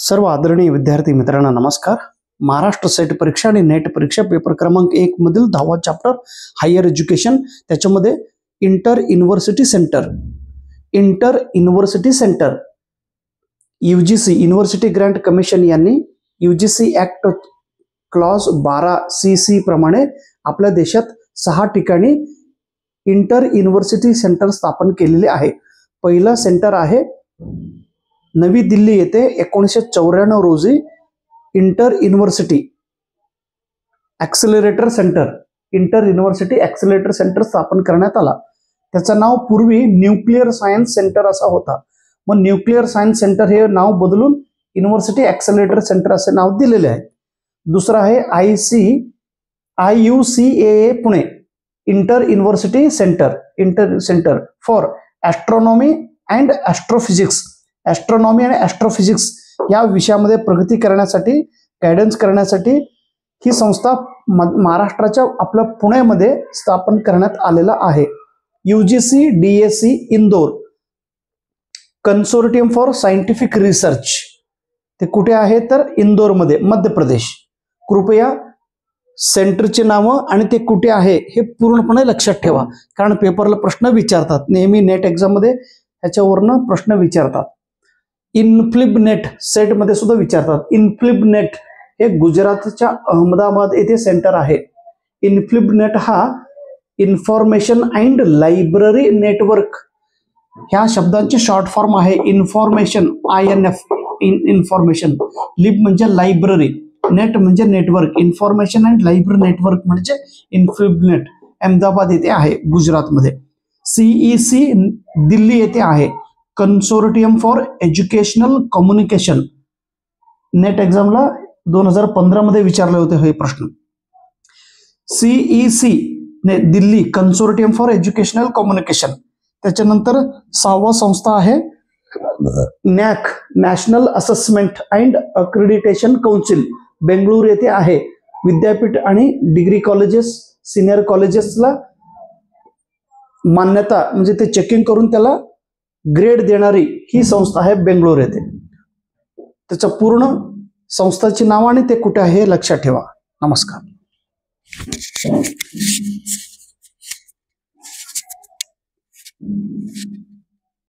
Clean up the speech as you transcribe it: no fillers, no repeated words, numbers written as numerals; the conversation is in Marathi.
सर्व आदरणीय विद्यार्थी मित्रांना नमस्कार। महाराष्ट्र सेट परीक्षा आणि नेट परीक्षा पेपर क्रमांक 1 मधील 10वा चॅप्टर हायर एज्युकेशन, त्याच्यामध्ये inter university centre UGC university Grant commission यांनी यूजीसी ऍक्ट क्लॉज 12CC प्रमाणे आपल्या देशात 6 ठिकाणी इंटर युनिव्हर्सिटी सेंटर स्थापन केलेले आहे। पहिला सेंटर आहे नवी दिल्ली येथे 1994 रोजी इंटर युनिव्हर्सिटी ॲक्सेलरेटर सेंटर स्थापन करण्यात आला। त्याचं नाव पूर्वी न्यूक्लिअर सायन्स सेंटर असा होता, मग न्यूक्लिअर सायन्स सेंटर हे नाव बदलून युनिव्हर्सिटी ॲक्सेलरेटर सेंटर असे नाव दिलेले आहे। दुसरा आहे IUCAA Pune inter university centre for astronomy and astrophysics. Astronomy आणि ॲस्ट्रोफिजिक्स या विषयामध्ये प्रगती करण्यासाठी, गायडन्स करण्यासाठी ही संस्था महाराष्ट्राच्या आपल्या पुण्यामध्ये स्थापन करण्यात आलेला आहे। UGC DAC Indore consortium for scientific research, ते कुठे आहे तर इंदोरमध्ये, मध्य प्रदेश। कृपया सेंटरचे नाव आणि ते कुठे आहे हे पूर्णपणे लक्षात ठेवा, कारण पेपरला प्रश्न विचारतात, नेहमी नेट एग्जाम मध्ये ह्याच्यावरनं प्रश्न विचारतात। इन्फ्लिबनेट सेट मध्ये सुद्धा विचारतात। इन्फ्लिबनेट हे गुजरातच्या अहमदाबाद येथे सेंटर आहे। इन्फ्लिबनेट हा इन्फॉर्मेशन अँड लायब्ररी नेटवर्क ह्या शब्दांची शॉर्ट फॉर्म आहे। इन्फॉर्मेशन INF इन्फॉर्मेशन, लिब म्हणजे लायब्ररी, नेट म्हणजे network, information and library network म्हणजे इन्फ्लिबनेट, अहमदाबाद येथे आहे गुजरातमध्ये। CEC दिल्ली येथे आहे, consortium for educational communication. NET एक्झामला 2015 मध्ये विचारले होते हे प्रश्न। CEC Delhi consortium for educational communication. त्याच्यानंतर 6वा संस्था आहे NAAC national assessment and accreditation council, Bengaluru येथे आहे। विद्यापीठ आणि डिग्री कॉलेजेस, सिनियर कॉलेजेसला मान्यता म्हणजे ते चेकिंग करून त्याला ग्रेड देणारी ही संस्था आहे बेंगळुरू येथे। त्याचं पूर्ण संस्थाची नाव आणि ते कुठे आहे हे लक्षात ठेवा। नमस्कार।